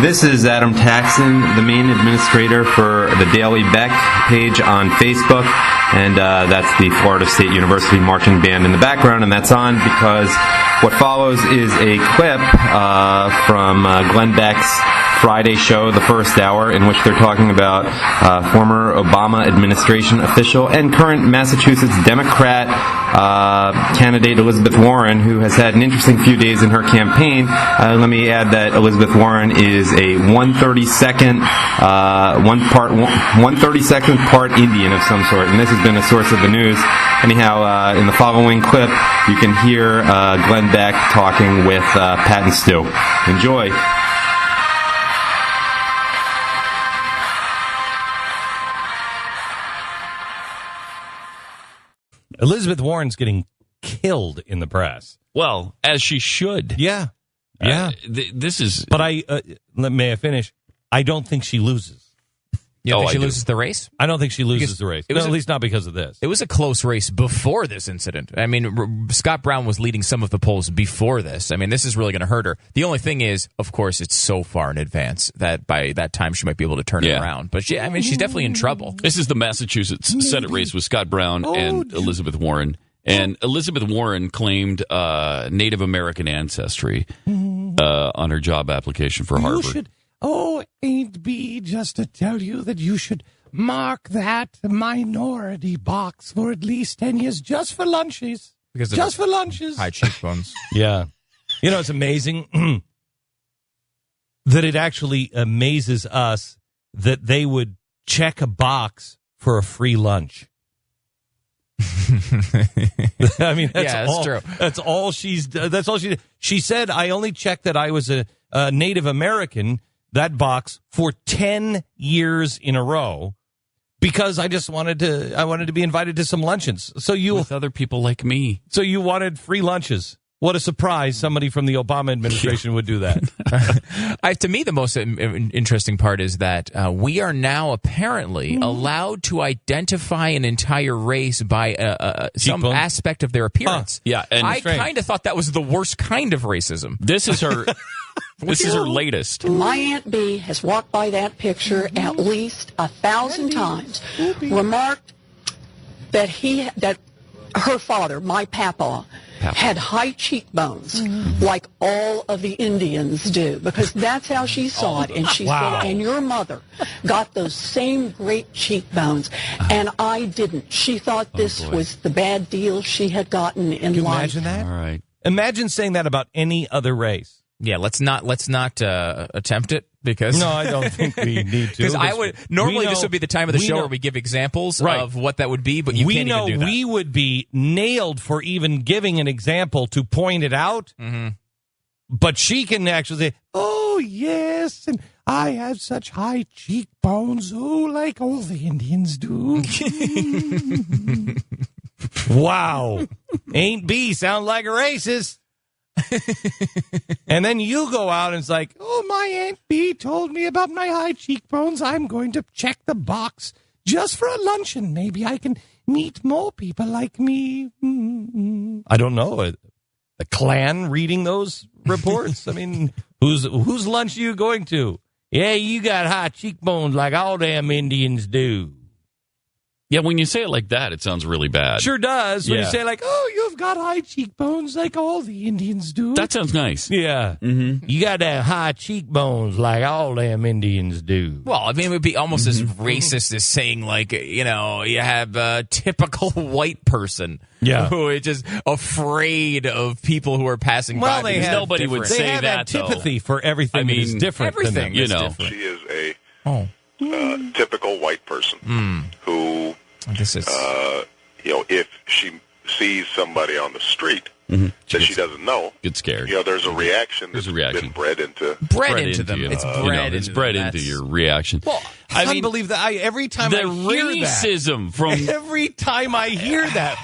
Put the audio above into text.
This is Adam Taxon, the main administrator for the Daily Beck page on Facebook, and that's the Florida State University marching band in the background, and that's on because what follows is a clip from Glenn Beck's Friday show, the first hour, in which they're talking about former Obama administration official and current Massachusetts Democrat candidate Elizabeth Warren, who has had an interesting few days in her campaign. Let me add that Elizabeth Warren is a 132nd part Indian of some sort, and this has been a source of the news. Anyhow, in the following clip, you can hear Glenn Beck talking with Pat and Stu. Enjoy. Elizabeth Warren's getting killed in the press. Well, as she should. Yeah. Yeah. This is... But may I finish? I don't think she loses. You don't think she loses the race? I don't think she loses the race. At least not because of this. It was a close race before this incident. I mean, Scott Brown was leading some of the polls before this. I mean, this is really going to hurt her. The only thing is, of course, it's so far in advance that by that time she might be able to turn it around. But she's definitely in trouble. This is the Massachusetts Senate race with Scott Brown and Elizabeth Warren. And Elizabeth Warren claimed Native American ancestry on her job application for Harvard. Ain't be just to tell you that you should mark that minority box for at least 10 years just for lunches. Just for lunches. High cheekbones. Yeah. You know, it's amazing that it actually amazes us that they would check a box for a free lunch. I mean, that's true. That's all she did. She said, I only checked that I was a Native American, that box, for 10 years in a row because I wanted to be invited to some luncheons. With other people like me. So you wanted free lunches. What a surprise somebody from the Obama administration would do that. To me, the most interesting part is that we are now apparently allowed to identify an entire race by some aspect of their appearance. Yeah, and I kind of thought that was the worst kind of racism. This is her... This is her latest. My Aunt Bee has walked by that picture at least 1,000 times, remarked that her father, my papa, had high cheekbones like all of the Indians do, because that's how she saw it. And she said, and your mother got those same great cheekbones, and I didn't. She thought this was the bad deal she had gotten in life. Can you imagine that? All right. Imagine saying that about any other race. Yeah, let's not attempt it because no, I don't think we need to. Because this would be the time of the show where we give examples of what that would be, but you can't even do that. We would be nailed for even giving an example to point it out. Mm-hmm. But she can actually say, "Oh yes, and I have such high cheekbones, like all the Indians do." Wow, ain't B sound like a racist? And then you go out and it's like, my Aunt B told me about my high cheekbones. I'm going to check the box just for a luncheon. Maybe I can meet more people like me. I don't know. The Klan reading those reports? I mean, whose lunch are you going to? Yeah, you got high cheekbones like all damn Indians do. Yeah, when you say it like that, it sounds really bad. Sure does. When you say you've got high cheekbones like all the Indians do. That sounds nice. Yeah. Mm-hmm. You got that high cheekbones like all them Indians do. Well, I mean, it would be almost as racist as saying, you have a typical white person who is just afraid of people who are passing by. Nobody would say that, They have antipathy for everything that is different. Everything is different. She is a typical white person who, if she sees somebody on the street that she doesn't know, gets scared. There's a reaction that's been bred into them. It's bred into your reaction. Well, I can't believe that. Every time I hear racism every time I hear that.